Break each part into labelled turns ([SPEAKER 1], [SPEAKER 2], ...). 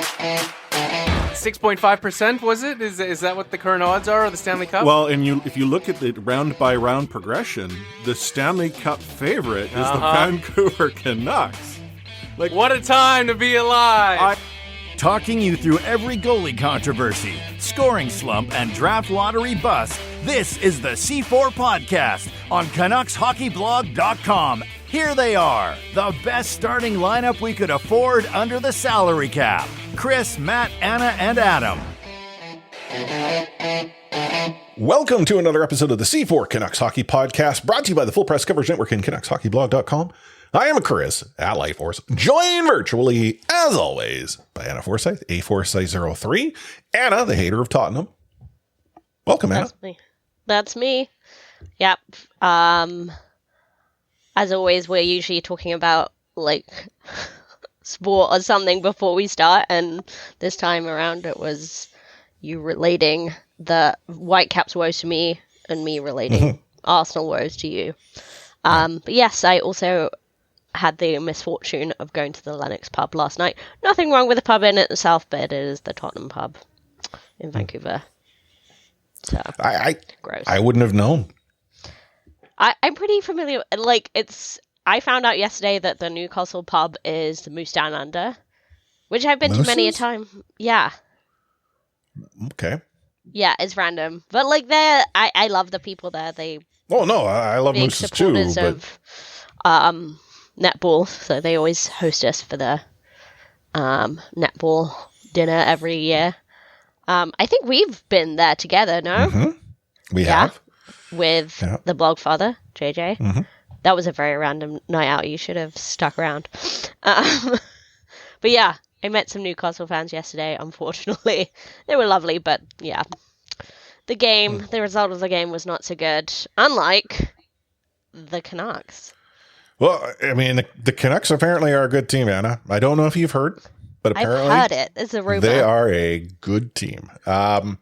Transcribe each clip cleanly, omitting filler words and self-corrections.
[SPEAKER 1] 6.5%, was it? Is that what the current odds are of the Stanley Cup?
[SPEAKER 2] Well, and if you look at the round-by-round progression, the Stanley Cup favorite is the Vancouver Canucks.
[SPEAKER 1] Like, what a time to be alive!
[SPEAKER 3] Talking you through every goalie controversy, scoring slump, and draft lottery bust, this is the C4 Podcast on CanucksHockeyBlog.com. Here they are, the best starting lineup we could afford under the salary cap. Chris, Matt, Anna, and Adam.
[SPEAKER 2] Welcome to another episode of the C4 Canucks Hockey Podcast, brought to you by the Full Press Coverage Network and CanucksHockeyBlog.com. I am Chris at Lightforce, joined virtually, as always, by Anna Forsyth, A4Forsyth03. Anna, the hater of Tottenham. Welcome, Anna.
[SPEAKER 4] That's me. Yep. As always, we're usually talking about, like, sport or something before we start, and this time around it was you relating the Whitecaps woes to me, and me relating Arsenal woes to you. But yes, I also had the misfortune of going to the Lennox pub last night. Nothing wrong with the pub in itself, but it is the Tottenham pub in Vancouver. So gross.
[SPEAKER 2] I wouldn't have known.
[SPEAKER 4] I'm pretty familiar. Like, I found out yesterday that the Newcastle pub is the Moose Down Under, which I've been to many a time. Yeah.
[SPEAKER 2] Okay.
[SPEAKER 4] Yeah, it's random, but like I love the people there. I
[SPEAKER 2] love Mooses too.
[SPEAKER 4] Big supporters of netball, so they always host us for the netball dinner every year. I think we've been there together, no?
[SPEAKER 2] Mm-hmm. We have.
[SPEAKER 4] With the Blogfather, JJ. Mm-hmm. That was a very random night out. You should have stuck around. But yeah, I met some Newcastle fans yesterday, unfortunately. They were lovely, but yeah. The result of the game was not so good, unlike the Canucks.
[SPEAKER 2] Well, I mean, the Canucks apparently are a good team, Anna. I don't know if you've heard, but apparently
[SPEAKER 4] I've heard it. It's a rumor.
[SPEAKER 2] They are a good team. I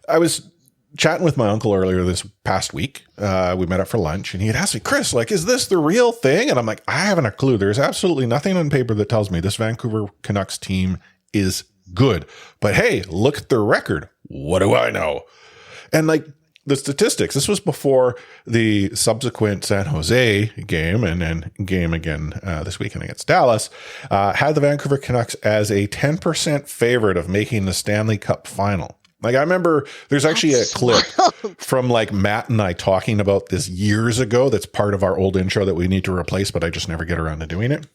[SPEAKER 2] was chatting with my uncle earlier this past week. We met up for lunch, and he had asked me, Chris, like, is this the real thing? And I'm like, I haven't a clue. There's absolutely nothing on paper that tells me this Vancouver Canucks team is good. But hey, look at their record. What do I know? And like the statistics, this was before the subsequent San Jose game and then game again this weekend against Dallas, had the Vancouver Canucks as a 10% favorite of making the Stanley Cup final. Like, I remember there's actually a clip from like Matt and I talking about this years ago. That's part of our old intro that we need to replace, but I just never get around to doing it.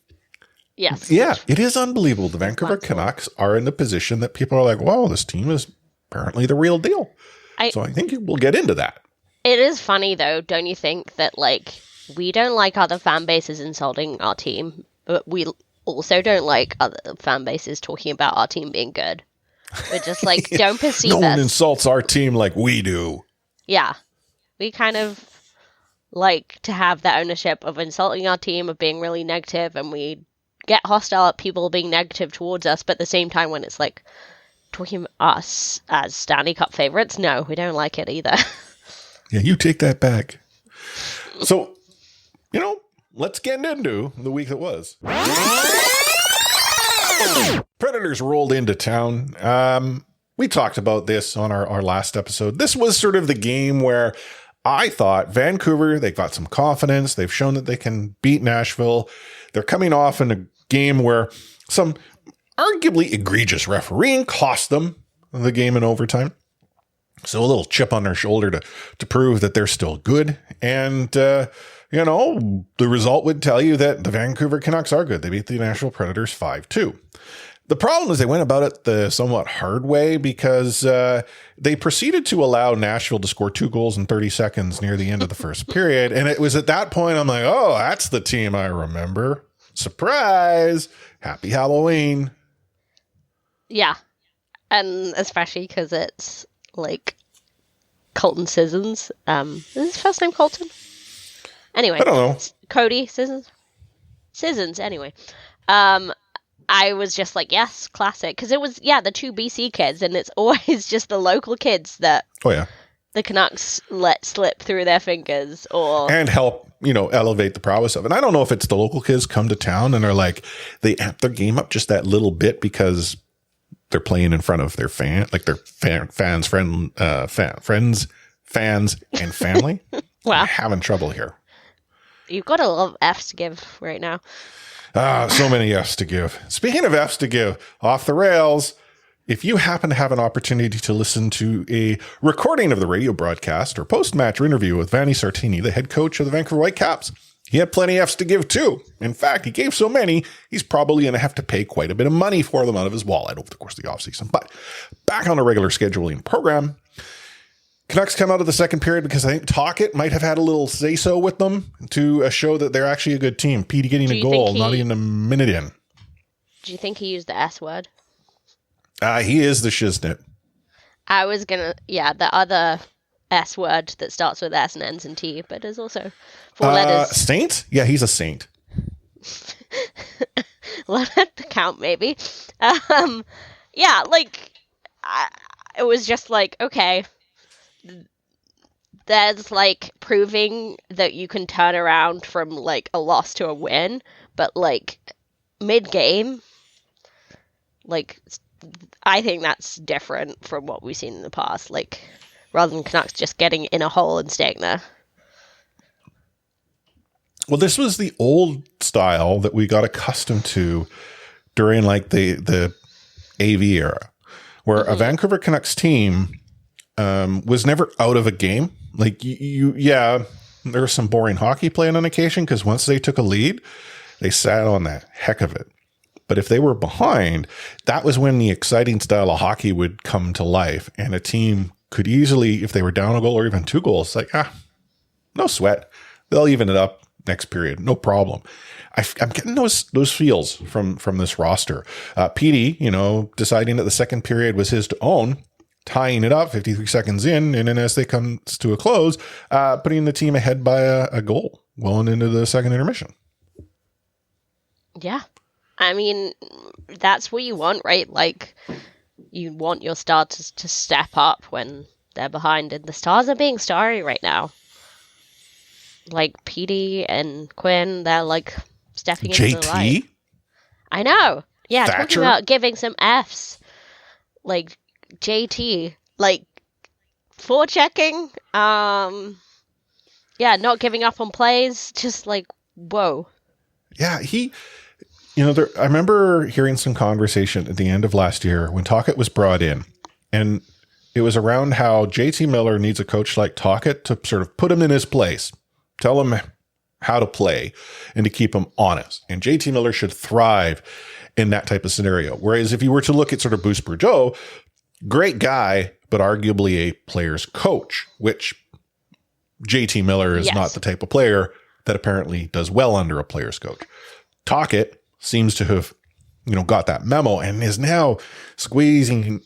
[SPEAKER 4] Yes.
[SPEAKER 2] Yeah, it is unbelievable. The Vancouver Canucks are in the position that people are like, wow, this team is apparently the real deal. So I think we'll get into that.
[SPEAKER 4] It is funny, though, don't you think, that, like, we don't like other fan bases insulting our team, but we also don't like other fan bases talking about our team being good. We're just like, don't perceive
[SPEAKER 2] No
[SPEAKER 4] us.
[SPEAKER 2] one insults our team like we do.
[SPEAKER 4] Yeah. We kind of like to have that ownership of insulting our team, of being really negative, and we get hostile at people being negative towards us, but at the same time when it's like talking us as Stanley Cup favorites, no, we don't like it either.
[SPEAKER 2] Yeah, you take that back. So, let's get into the week that was. Predators rolled into town. We talked about this on our last episode. This was sort of the game where I thought Vancouver, they got some confidence. They've shown that they can beat Nashville. They're coming off in a game where some arguably egregious refereeing cost them the game in overtime. So a little chip on their shoulder to prove that they're still good. And, the result would tell you that the Vancouver Canucks are good. They beat the Nashville Predators 5-2. The problem is they went about it the somewhat hard way because they proceeded to allow Nashville to score 2 goals in 30 seconds near the end of the first period. And it was at that point I'm like, oh, that's the team I remember. Surprise! Happy Halloween.
[SPEAKER 4] Yeah. And especially because it's like Colton Sissons. Is his first name Colton? Anyway.
[SPEAKER 2] I don't know.
[SPEAKER 4] Cody Sissons? Sissons, anyway. I was just like, yes, classic. Because it was, the 2 BC kids, and it's always just the local kids that the Canucks let slip through their fingers, or
[SPEAKER 2] and help, elevate the prowess of it. And I don't know if it's the local kids come to town and are like, they amp their game up just that little bit because they're playing in front of their fans, fans, and family.
[SPEAKER 4] Wow.
[SPEAKER 2] I'm having trouble here.
[SPEAKER 4] You've got a lot of F's to give right now.
[SPEAKER 2] So many F's to give. Speaking of F's to give, off the rails, if you happen to have an opportunity to listen to a recording of the radio broadcast or post-match interview with Vanni Sartini, the head coach of the Vancouver Whitecaps, he had plenty of F's to give too. In fact, he gave so many, he's probably going to have to pay quite a bit of money for them out of his wallet over the course of the offseason. But back on the regular scheduling program, Canucks come out of the second period because I think Tocchet might have had a little say-so with them to show that they're actually a good team. Petey getting a goal, not even a minute in.
[SPEAKER 4] Do you think he used the S word?
[SPEAKER 2] He is the shiznit.
[SPEAKER 4] I was gonna, the other S word that starts with S and ends in T, but is also 4 letters.
[SPEAKER 2] Saint? Yeah, he's a saint.
[SPEAKER 4] Let it count, maybe. It was just like, okay, there's like proving that you can turn around from like a loss to a win, but like mid-game, like I think that's different from what we've seen in the past. Like, rather than Canucks just getting in a hole and staying there.
[SPEAKER 2] Well, this was the old style that we got accustomed to during like the AV era, where a Vancouver Canucks team was never out of a game. Like there was some boring hockey playing on occasion because once they took a lead, they sat on the heck of it. But if they were behind, that was when the exciting style of hockey would come to life. And a team could easily, if they were down a goal or even 2 goals, like, no sweat. They'll even it up next period. No problem. I'm getting those feels from this roster. Petey, deciding that the second period was his to own, tying it up 53 seconds in. And then as they come to a close, putting the team ahead by a goal going into the second intermission.
[SPEAKER 4] Yeah. I mean, that's what you want, right? Like, you want your stars to step up when they're behind, and the Stars are being starry right now. Like, Petey and Quinn, they're, like, stepping into the light. I know. Yeah,
[SPEAKER 2] Thatcher?
[SPEAKER 4] Talking about giving some Fs. Like, JT. Like, forechecking. Not giving up on plays. Just, like, whoa.
[SPEAKER 2] Yeah, I remember hearing some conversation at the end of last year when Tocchet was brought in, and it was around how JT Miller needs a coach like Tocchet to sort of put him in his place, tell him how to play, and to keep him honest. And JT Miller should thrive in that type of scenario. Whereas if you were to look at sort of Bruce Boudreau, great guy, but arguably a player's coach, which JT Miller is not the type of player that apparently does well under a player's coach. Tocchet seems to have, got that memo and is now squeezing,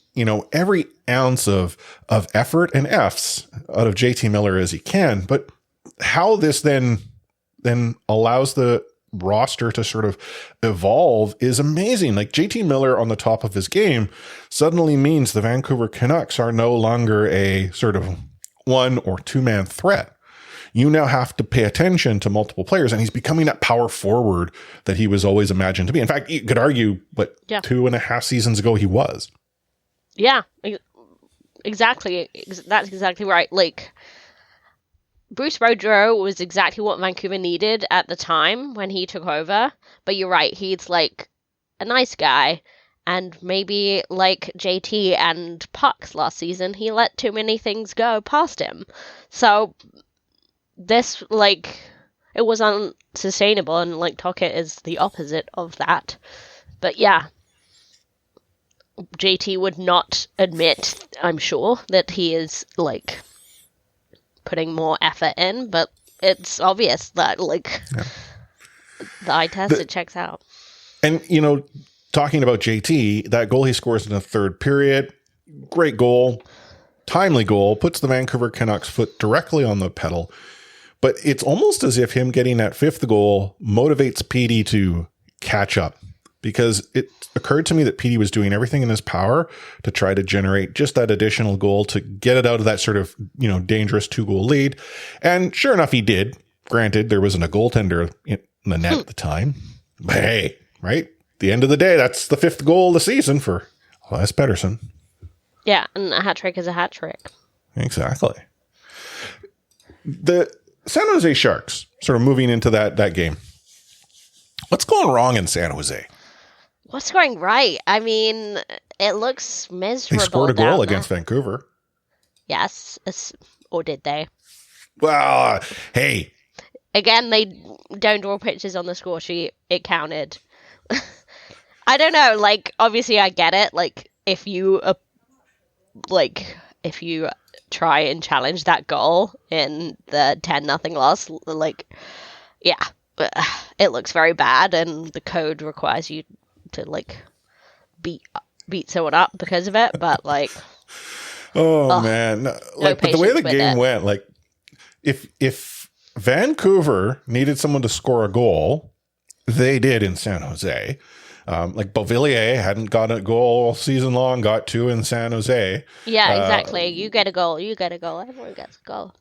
[SPEAKER 2] every ounce of effort and F's out of JT Miller as he can. But how this then allows the roster to sort of evolve is amazing. Like JT Miller on the top of his game suddenly means the Vancouver Canucks are no longer a sort of 1 or 2-man threat. You now have to pay attention to multiple players, and he's becoming that power forward that he was always imagined to be. In fact, you could argue, 2.5 seasons ago he was.
[SPEAKER 4] Yeah, exactly. That's exactly right. Like, Bruce Boudreau was exactly what Vancouver needed at the time when he took over. But you're right, he's like a nice guy. And maybe like JT and Pucks last season, he let too many things go past him. So this, like, it was unsustainable, and like Tocchet is the opposite of that. But yeah, JT would not admit, I'm sure, that he is like putting more effort in, but it's obvious that like the eye test, it checks out.
[SPEAKER 2] And talking about JT, that goal he scores in the third period, great goal, timely goal, puts the Vancouver Canucks foot directly on the pedal. But it's almost as if him getting that 5th goal motivates Petey to catch up, because it occurred to me that Petey was doing everything in his power to try to generate just that additional goal to get it out of that sort of, dangerous 2-goal lead. And sure enough, he did. Granted, there wasn't a goaltender in the net at the time. But hey, right? At the end of the day, that's the 5th goal of the season for Elias Pettersson.
[SPEAKER 4] Yeah, and a hat trick is a hat trick.
[SPEAKER 2] Exactly. The San Jose Sharks, sort of moving into that game. What's going wrong in San Jose?
[SPEAKER 4] What's going right? I mean, it looks miserable.
[SPEAKER 2] They scored a goal against Vancouver.
[SPEAKER 4] Yes. Or did they?
[SPEAKER 2] Well, hey.
[SPEAKER 4] Again, they don't draw pictures on the score sheet. It counted. I don't know. Like, obviously, I get it. Like, if you try and challenge that goal in the 10-0 loss, like, yeah, it looks very bad, and the code requires you to like beat someone up because of it. But like,
[SPEAKER 2] man, like, but the way the game went, like, if Vancouver needed someone to score a goal, they did in San Jose. Like Beauvillier hadn't got a goal all season long, got 2 in San Jose.
[SPEAKER 4] Yeah, exactly. You get a goal. Everyone gets a goal.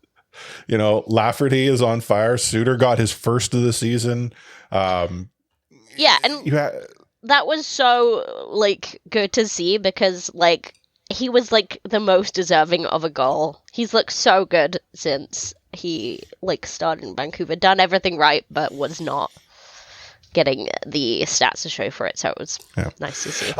[SPEAKER 2] Lafferty is on fire. Suter got his first of the season.
[SPEAKER 4] Yeah, and that was so like good to see because like he was like the most deserving of a goal. He's looked so good since he like started in Vancouver, done everything right, but was not getting the stats to show for it. So it was nice to see.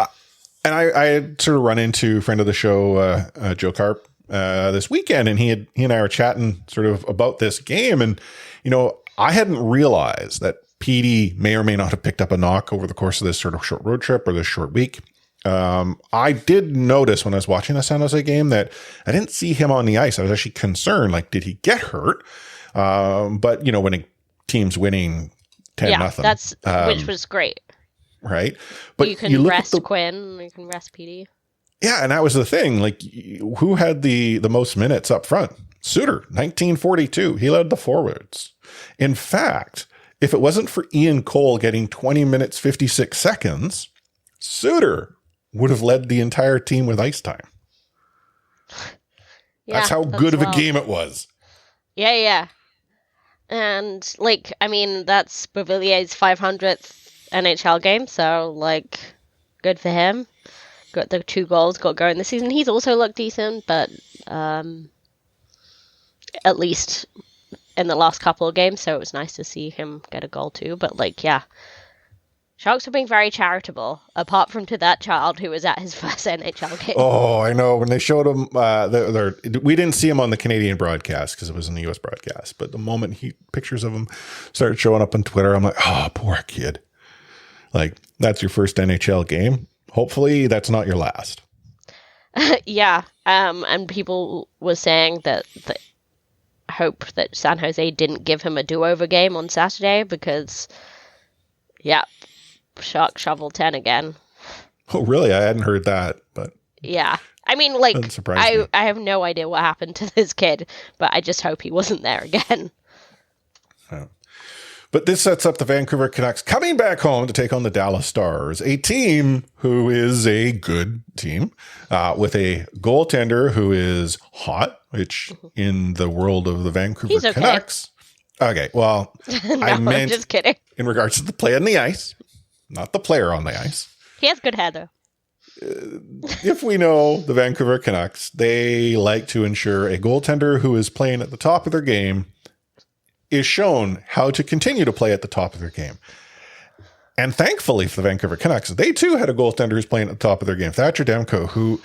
[SPEAKER 2] And I had sort of run into a friend of the show, Joe Carp, this weekend, and he and I were chatting sort of about this game. And, I hadn't realized that Petey may or may not have picked up a knock over the course of this sort of short road trip or this short week. I did notice when I was watching the San Jose game that I didn't see him on the ice. I was actually concerned, like, did he get hurt? But, when a team's winning 10-0.
[SPEAKER 4] That's which was great.
[SPEAKER 2] Right. But
[SPEAKER 4] you can rest Quinn, you can rest Petey.
[SPEAKER 2] Yeah, and that was the thing. Like, who had the most minutes up front? Suter, 1942. He led the forwards. In fact, if it wasn't for Ian Cole getting 20 minutes, 56 seconds, Suter would have led the entire team with ice time. That's how good of a game it was. Yeah.
[SPEAKER 4] And, like, I mean, that's Beauvillier's 500th NHL game, so, like, good for him. Got the 2 goals, got going this season. He's also looked decent, but at least in the last couple of games, so it was nice to see him get a goal too. But, like, yeah. Sharks are being very charitable, apart from to that child who was at his first NHL game.
[SPEAKER 2] Oh, I know. When they showed him, we didn't see him on the Canadian broadcast because it was in the U.S. broadcast. But the moment pictures of him started showing up on Twitter, I'm like, oh, poor kid. Like, that's your first NHL game. Hopefully that's not your last.
[SPEAKER 4] Yeah. And people were saying that hope that San Jose didn't give him a do-over game on Saturday because, yeah, Shark shovel 10 again.
[SPEAKER 2] Oh, really? I hadn't heard that, but
[SPEAKER 4] yeah. I mean, like,
[SPEAKER 2] I
[SPEAKER 4] have no idea what happened to this kid, but I just hope he wasn't there again.
[SPEAKER 2] Oh. But this sets up the Vancouver Canucks coming back home to take on the Dallas Stars, a team who is a good team with a goaltender who is hot, which in the world of the Vancouver Canucks. Okay, well,
[SPEAKER 4] No,
[SPEAKER 2] I meant
[SPEAKER 4] I'm just kidding.
[SPEAKER 2] In regards to the play on the ice, not the player on the ice.
[SPEAKER 4] He has good hair, though.
[SPEAKER 2] If we know the Vancouver Canucks, they like to ensure a goaltender who is playing at the top of their game is shown how to continue to play at the top of their game. And thankfully for the Vancouver Canucks, they too had a goaltender who's playing at the top of their game, Thatcher Demko, who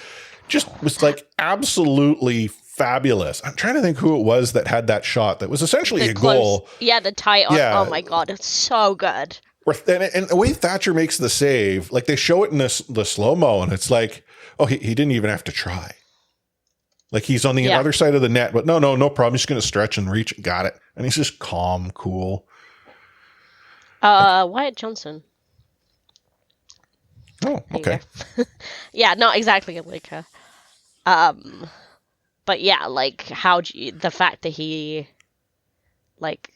[SPEAKER 2] just was like absolutely fabulous. I'm trying to think who it was that had that shot that was essentially a goal.
[SPEAKER 4] Yeah, the tie on. Yeah. Oh my God, it's so good.
[SPEAKER 2] And the way Thatcher makes the save, like they show it in the slow-mo and it's like, oh, he didn't even have to try. Like he's on the other side of the net, but no problem. He's going to stretch and reach. Got it. And he's just calm, cool.
[SPEAKER 4] Wyatt Johnson.
[SPEAKER 2] Oh, okay.
[SPEAKER 4] Yeah, not exactly like her. But yeah, like the fact that he like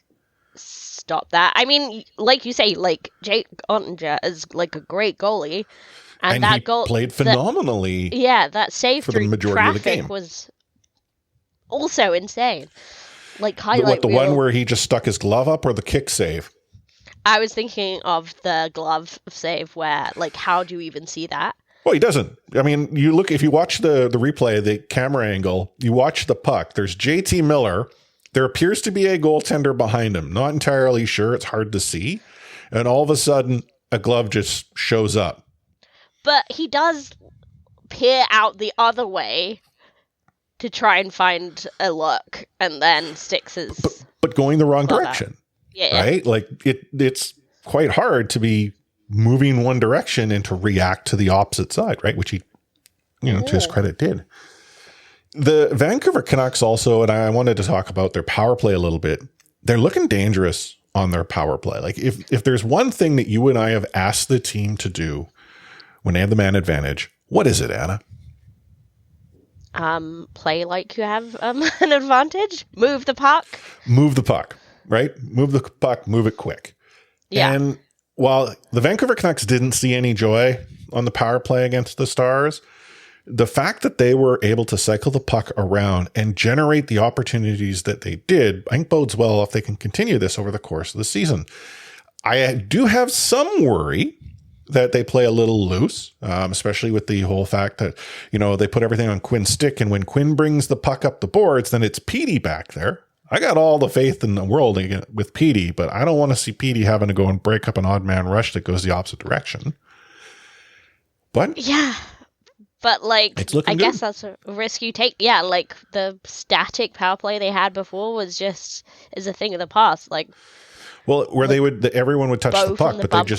[SPEAKER 4] stop that. I mean, like you say, like Jake Ottinger is like a great goalie, and that
[SPEAKER 2] he
[SPEAKER 4] goal
[SPEAKER 2] played phenomenally.
[SPEAKER 4] that save
[SPEAKER 2] for the
[SPEAKER 4] through
[SPEAKER 2] majority of the
[SPEAKER 4] traffic
[SPEAKER 2] game.
[SPEAKER 4] was also insane. Like
[SPEAKER 2] What,
[SPEAKER 4] highlight
[SPEAKER 2] the
[SPEAKER 4] reel.
[SPEAKER 2] one where he just stuck his glove up, or the kick save?
[SPEAKER 4] I was thinking of the glove save where, like, how do you even see that?
[SPEAKER 2] Well, he doesn't. I mean, if you watch the replay, the camera angle, you watch the puck. There's JT Miller. There appears to be a goaltender behind him. Not entirely sure. It's hard to see. And all of a sudden, a glove just shows up.
[SPEAKER 4] But he does peer out the other way to try and find a look, and then sticks his...
[SPEAKER 2] But going the wrong
[SPEAKER 4] glove
[SPEAKER 2] direction.
[SPEAKER 4] out. Yeah.
[SPEAKER 2] Right? Like, it's quite hard to be moving one direction and to react to the opposite side, right? Which he, to his credit, did. The Vancouver Canucks also, and I wanted to talk about their power play a little bit. They're looking dangerous on their power play. Like, if there's one thing that you and I have asked the team to do when they have the man advantage, what is it, Anna?
[SPEAKER 4] Play like you have an advantage. Move the puck.
[SPEAKER 2] Move the puck, right? Move the puck, move it quick.
[SPEAKER 4] Yeah.
[SPEAKER 2] And while the Vancouver Canucks didn't see any joy on the power play against the Stars, the fact that they were able to cycle the puck around and generate the opportunities that they did, I think bodes well if they can continue this over the course of the season. I do have some worry that they play a little loose, especially with the whole fact that, they put everything on Quinn's stick, and when Quinn brings the puck up the boards, then it's Petey back there. I got all the faith in the world with Petey, but I don't want to see Petey having to go and break up an odd man rush that goes the opposite direction. But
[SPEAKER 4] yeah, but like,
[SPEAKER 2] it's looking
[SPEAKER 4] I guess
[SPEAKER 2] good.
[SPEAKER 4] that's a risk you take. Yeah, like the static power play they had before is a thing of the past. Like,
[SPEAKER 2] well, where everyone would touch
[SPEAKER 4] bow
[SPEAKER 2] the puck,
[SPEAKER 4] from the
[SPEAKER 2] but they
[SPEAKER 4] bumper.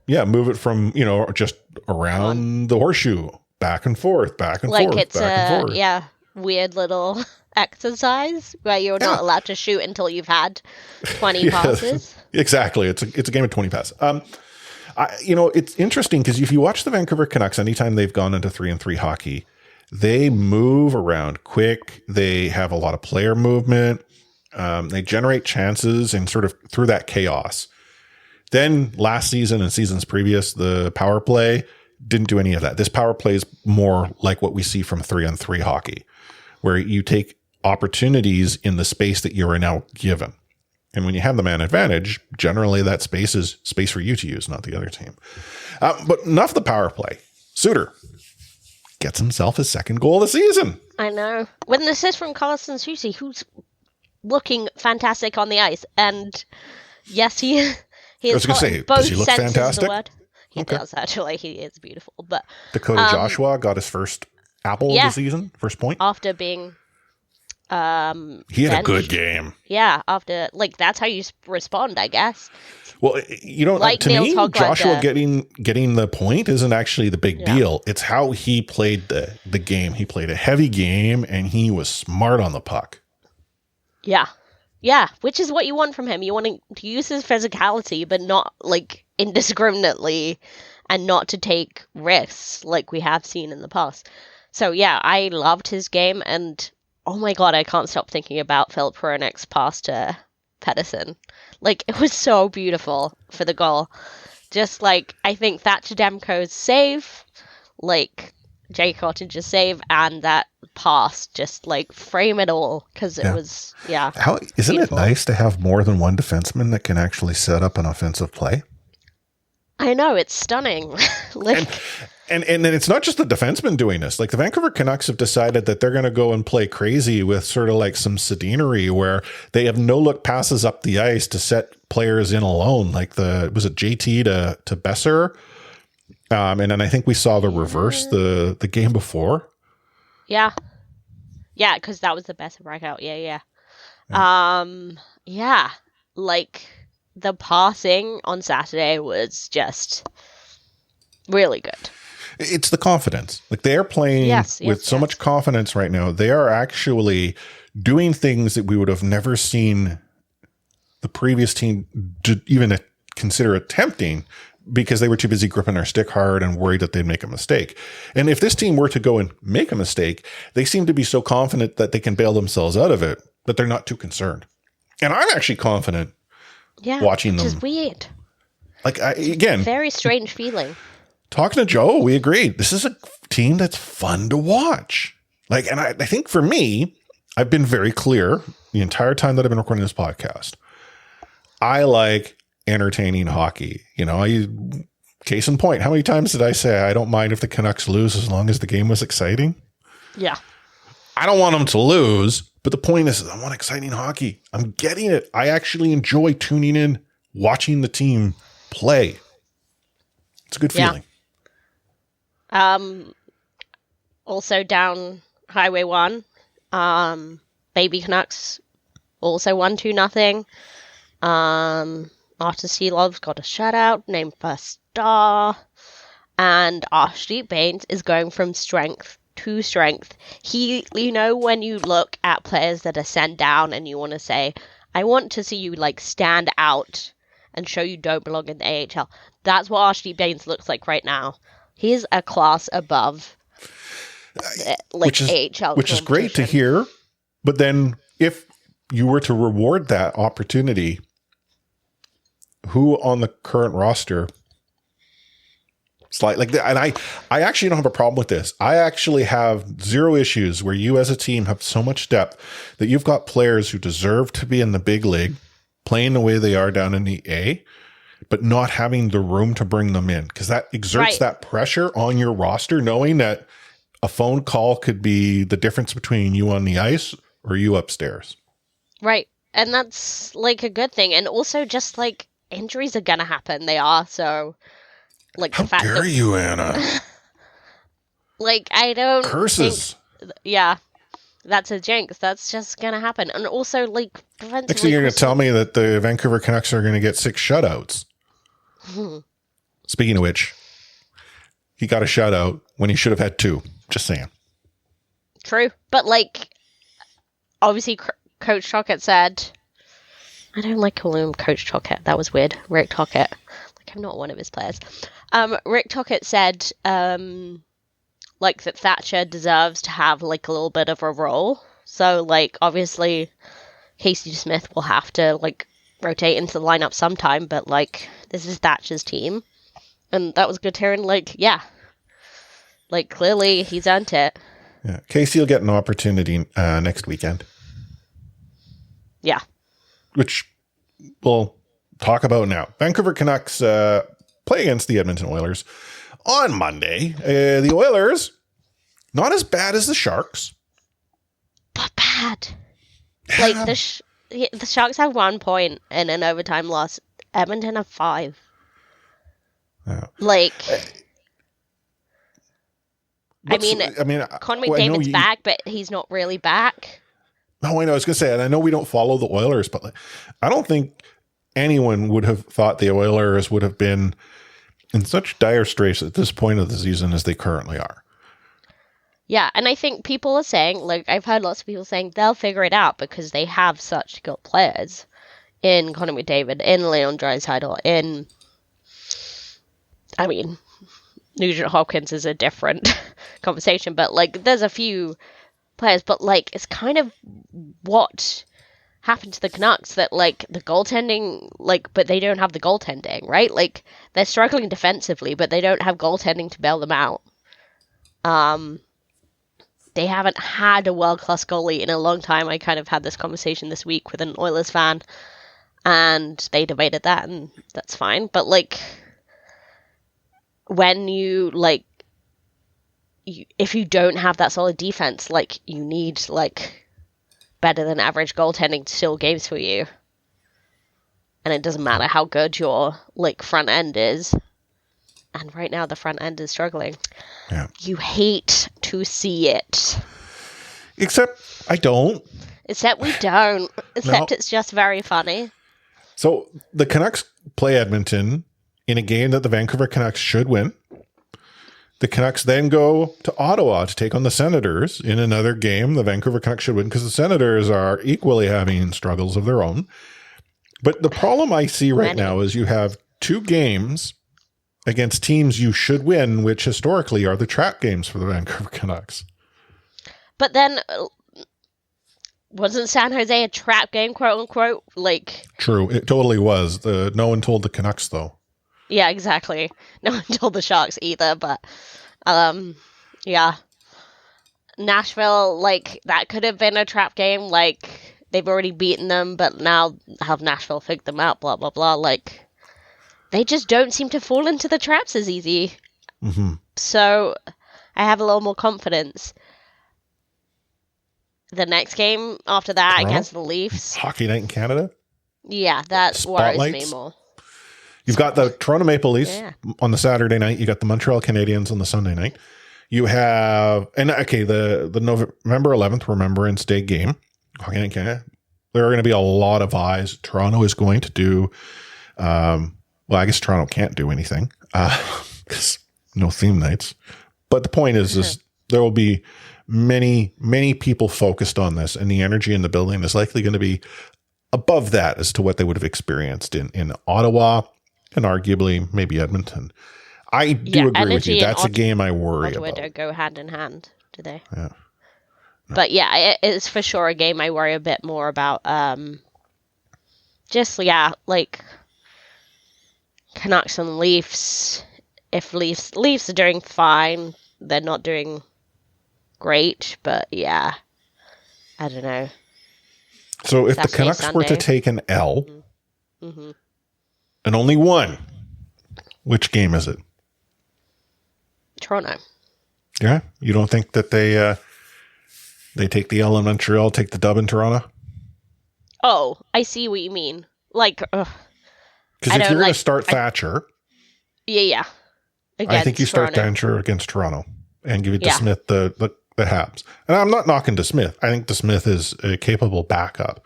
[SPEAKER 2] just move it from just around the horseshoe, back and forth, back and
[SPEAKER 4] like
[SPEAKER 2] forth,
[SPEAKER 4] it's
[SPEAKER 2] back and forth.
[SPEAKER 4] weird little exercise where you're not allowed to shoot until you've had 20 passes.
[SPEAKER 2] Exactly. It's a game of 20 passes. It's interesting because if you watch the Vancouver Canucks, anytime they've gone into 3-on-3 hockey, they move around quick. They have a lot of player movement. They generate chances and sort of through that chaos. Then last season and seasons previous, the power play didn't do any of that. This power play is more like what we see from 3-on-3 hockey, where you take opportunities in the space that you are now given. And when you have the man advantage, generally that space is space for you to use, not the other team. But enough of the power play. Suter gets himself his second goal of the season.
[SPEAKER 4] I know. With an assist from Carson Soucy, who's looking fantastic on the ice. And yes, he is.
[SPEAKER 2] I was going to say,
[SPEAKER 4] both
[SPEAKER 2] does he look
[SPEAKER 4] senses of the
[SPEAKER 2] fantastic?
[SPEAKER 4] word. He does, actually. He is beautiful. But
[SPEAKER 2] Dakota Joshua got his first apple of the season, first point.
[SPEAKER 4] after being
[SPEAKER 2] He had
[SPEAKER 4] benched.
[SPEAKER 2] a good game.
[SPEAKER 4] Yeah, after, like, that's how you respond, I guess.
[SPEAKER 2] Well,
[SPEAKER 4] Like
[SPEAKER 2] to
[SPEAKER 4] Neil
[SPEAKER 2] me,
[SPEAKER 4] Toglander.
[SPEAKER 2] Joshua getting the point isn't actually the big deal. It's how he played the game. He played a heavy game, and he was smart on the puck.
[SPEAKER 4] Yeah. Yeah, which is what you want from him. You want to use his physicality, but not, like, indiscriminately, and not to take risks like we have seen in the past. So, yeah, I loved his game, and oh my god, I can't stop thinking about Philip Hronek's pass to Pedersen. Like, it was so beautiful for the goal. Just, like, I think Thatcher Demko's save, like, Jay Cottinger's save, and that pass, just, like, frame it all, because it was,
[SPEAKER 2] How isn't
[SPEAKER 4] beautiful.
[SPEAKER 2] it nice to have more than one defenseman that can actually set up an offensive play?
[SPEAKER 4] I know, it's stunning. Like,
[SPEAKER 2] And it's not just the defenseman doing this. Like, the Vancouver Canucks have decided that they're going to go and play crazy with sort of like some sedinery where they have no look passes up the ice to set players in alone. Like was it JT to Besser? And then I think we saw the reverse the game before.
[SPEAKER 4] yeah, because that was the best breakout. Yeah. Like, the passing on Saturday was just really good.
[SPEAKER 2] It's the confidence. Like, they are playing with so much confidence right now. They are actually doing things that we would have never seen the previous team even consider attempting, because they were too busy gripping their stick hard and worried that they'd make a mistake. And if this team were to go and make a mistake, they seem to be so confident that they can bail themselves out of it that they're not too concerned. And I'm actually confident
[SPEAKER 4] Yeah,
[SPEAKER 2] watching
[SPEAKER 4] which
[SPEAKER 2] them.
[SPEAKER 4] is weird.
[SPEAKER 2] Like, again,
[SPEAKER 4] Very strange feeling.
[SPEAKER 2] talking to Joe, we agreed. This is a team that's fun to watch. Like, and I think for me, I've been very clear the entire time that I've been recording this podcast. I like entertaining hockey. You know, case in point, how many times did I say I don't mind if the Canucks lose as long as the game was exciting?
[SPEAKER 4] Yeah.
[SPEAKER 2] I don't want them to lose, but the point is I want exciting hockey. I'm getting it. I actually enjoy tuning in, watching the team play. It's a good feeling.
[SPEAKER 4] Also down Highway 1, Baby Canucks also won 2-0. Arthur Seelov's got a shutout, named first star. And Archie Baines is going from strength to strength. You know, when you look at players that are sent down and you want to say, I want to see you like stand out and show you don't belong in the AHL. That's what Archie Baines looks like right now. He's a class above AHL.
[SPEAKER 2] Which is great to hear. But then if you were to reward that opportunity, who on the current roster? It's like that. And I actually don't have a problem with this. I actually have zero issues where you as a team have so much depth that you've got players who deserve to be in the big league playing the way they are down in the A, but not having the room to bring them in, because that exerts that pressure on your roster, knowing that a phone call could be the difference between you on the ice or you upstairs. Right.
[SPEAKER 4] And that's like a good thing. And also just like injuries are going to happen. They are. So like
[SPEAKER 2] how
[SPEAKER 4] the fact
[SPEAKER 2] dare you, Anna?
[SPEAKER 4] Like I don't
[SPEAKER 2] curses.
[SPEAKER 4] Yeah. That's a jinx. That's just going to happen. And also like
[SPEAKER 2] next thing you're going to tell me that the Vancouver Canucks are going to get 6 shutouts. Speaking of which, he got a shutout when he should have had 2. Just saying.
[SPEAKER 4] True. But like, obviously Coach Tocchet said, I don't like calling him Coach Tocchet. That was weird. Rick Tocchet. Like I'm not one of his players. Rick Tocchet said, like that Thatcher deserves to have like a little bit of a role. So like obviously Casey Smith will have to like rotate into the lineup sometime, but like this is Thatcher's team. And that was good hearing, like, yeah. Like clearly he's earned it.
[SPEAKER 2] Yeah. Casey will get an opportunity next weekend.
[SPEAKER 4] Yeah.
[SPEAKER 2] Which we'll talk about now. Vancouver Canucks play against the Edmonton Oilers on Monday. The Oilers, not as bad as the Sharks.
[SPEAKER 4] But bad. Like, the Sharks have 1 point in an overtime loss. Edmonton have 5. Like... I mean, Connor McDavid's back, but he's not really back.
[SPEAKER 2] No, I know. I was going to say, and I know we don't follow the Oilers, but like, I don't think anyone would have thought the Oilers would have been in such dire straits at this point of the season as they currently are.
[SPEAKER 4] Yeah, and I think people are saying, like, I've heard lots of people saying they'll figure it out because they have such good players in Connor McDavid, in Leon Draisaitl, in... I mean, Nugent Hopkins is a different conversation, but, like, there's a few players, but, like, it's kind of what happened to the Canucks that, like, the goaltending, like, but they don't have the goaltending, right? Like, they're struggling defensively, but they don't have goaltending to bail them out. They haven't had a world-class goalie in a long time. I kind of had this conversation this week with an Oilers fan, and they debated that, and that's fine. But, like, when you, like, if you don't have that solid defense, like, you need, like, better than average goaltending to seal games for you. And it doesn't matter how good your, like, front end is. And right now the front end is struggling.
[SPEAKER 2] Yeah.
[SPEAKER 4] You hate to see it.
[SPEAKER 2] Except I don't.
[SPEAKER 4] Except we don't. Except it's just very funny.
[SPEAKER 2] So the Canucks play Edmonton in a game that the Vancouver Canucks should win. The Canucks then go to Ottawa to take on the Senators in another game the Vancouver Canucks should win because the Senators are equally having struggles of their own. But the problem I see right now is you have 2 games against teams you should win, which historically are the trap games for the Vancouver Canucks.
[SPEAKER 4] But then, wasn't San Jose a trap game, quote unquote? Like,
[SPEAKER 2] True, it totally was. No one told the Canucks though.
[SPEAKER 4] yeah, exactly. No one told the Sharks either, but yeah. Nashville, like, that could have been a trap game. Like, they've already beaten them, but now have Nashville figured them out, blah, blah, blah. Like, they just don't seem to fall into the traps as easy.
[SPEAKER 2] Mm-hmm.
[SPEAKER 4] So, I have a little more confidence. The next game after that
[SPEAKER 2] Toronto?
[SPEAKER 4] against the Leafs.
[SPEAKER 2] Hockey night in Canada.
[SPEAKER 4] Yeah, that worries me
[SPEAKER 2] Spotlights?
[SPEAKER 4] more.
[SPEAKER 2] You've got the Toronto Maple Leafs
[SPEAKER 4] Yeah.
[SPEAKER 2] on the Saturday night. You got the Montreal Canadiens on the Sunday night. You have, and okay, the November 11th Remembrance Day game, Hockey Night in Canada. There are going to be a lot of eyes. Toronto is going to do, well, I guess Toronto can't do anything because no theme nights. But the point is there will be many, many people focused on this, and the energy in the building is likely going to be above that as to what they would have experienced in Ottawa and arguably maybe Edmonton. I do agree with you. That's a game I worry
[SPEAKER 4] Ottawa
[SPEAKER 2] about.
[SPEAKER 4] don't go hand in hand, do they?
[SPEAKER 2] Yeah. No.
[SPEAKER 4] But yeah, it's for sure a game I worry a bit more about. Just, yeah, like Canucks and Leafs. If Leafs are doing fine, they're not doing great, but yeah, I don't know.
[SPEAKER 2] So if the
[SPEAKER 4] Saturday,
[SPEAKER 2] Canucks were to
[SPEAKER 4] Sunday.
[SPEAKER 2] take an L,
[SPEAKER 4] Mm-hmm.
[SPEAKER 2] and only one, which game is it?
[SPEAKER 4] Toronto.
[SPEAKER 2] Yeah? You don't think that they take the L in Montreal, take the dub in Toronto?
[SPEAKER 4] Oh, I see what you mean. Like,
[SPEAKER 2] Because if you're going to start Thatcher,
[SPEAKER 4] yeah.
[SPEAKER 2] I think you start
[SPEAKER 4] Toronto.
[SPEAKER 2] Thatcher against Toronto and give it to
[SPEAKER 4] Yeah.
[SPEAKER 2] Smith the Habs. And I'm not knocking DeSmith. I think DeSmith is a capable backup.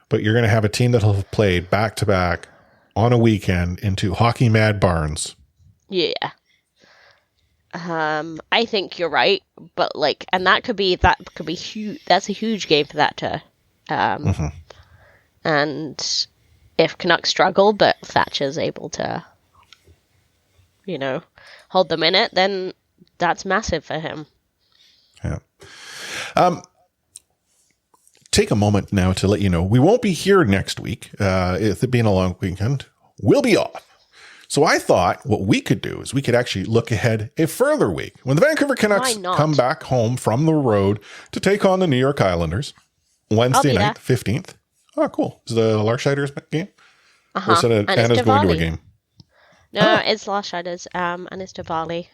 [SPEAKER 2] But you're going to have a team that will have played back-to-back on a weekend into hockey mad barns.
[SPEAKER 4] Yeah. I think you're right, but like, and that could be huge. That's a huge game for that to, and if Canucks struggle, but Thatcher's able to, hold them in it, then that's massive for him.
[SPEAKER 2] Yeah. Take a moment now to let you know we won't be here next week. It being a long weekend, we'll be off. So I thought what we could do is we could actually look ahead a further week when the Vancouver Canucks
[SPEAKER 4] Why not?
[SPEAKER 2] come back home from the road to take on the New York Islanders Wednesday night, 15th. Oh, cool. Is the Larksiders game? Or is it Anna's going to a game?
[SPEAKER 4] No, it's Larksiders, and it's Diwali.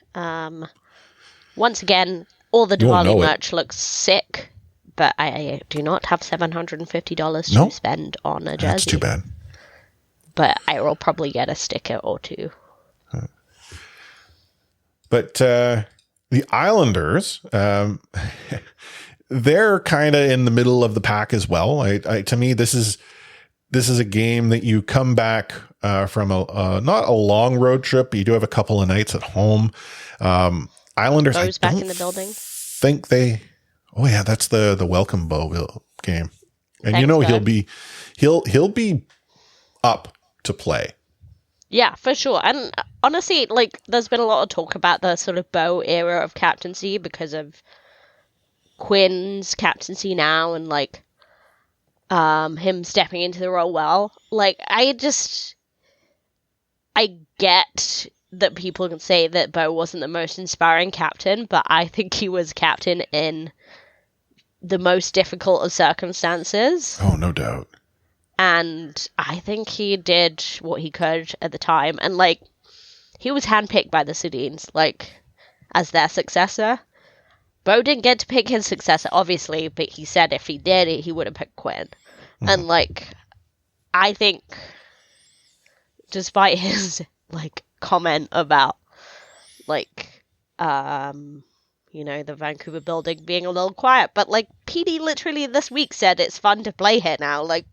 [SPEAKER 4] Once again, all the
[SPEAKER 2] You won't
[SPEAKER 4] Diwali
[SPEAKER 2] know it.
[SPEAKER 4] merch looks sick, but I do not have $750 to
[SPEAKER 2] No?
[SPEAKER 4] spend on a jersey.
[SPEAKER 2] That's too bad.
[SPEAKER 4] But I will probably get a sticker or two.
[SPEAKER 2] But the Islanders, they're kind of in the middle of the pack as well. To me, this is a game that you come back from not a long road trip, but you do have a couple of nights at home. Islanders,
[SPEAKER 4] Bo's back in the building.
[SPEAKER 2] Think they? Oh yeah, that's the welcome Bo game, and
[SPEAKER 4] Thanks,
[SPEAKER 2] he'll be up to play.
[SPEAKER 4] Yeah, for sure. And honestly, like, there's been a lot of talk about the sort of Bo era of captaincy because of Quinn's captaincy now and, like, him stepping into the role well. Like, I get that people can say that Bo wasn't the most inspiring captain, but I think he was captain in the most difficult of circumstances.
[SPEAKER 2] Oh, no doubt.
[SPEAKER 4] And I think he did what he could at the time. And, like, he was handpicked by the Sedins, like, as their successor. Bo didn't get to pick his successor, obviously, but he said if he did, he would have picked Quinn. And, like, I think, despite his, like, comment about, like, the Vancouver building being a little quiet, but, like, Petey literally this week said it's fun to play here now, like,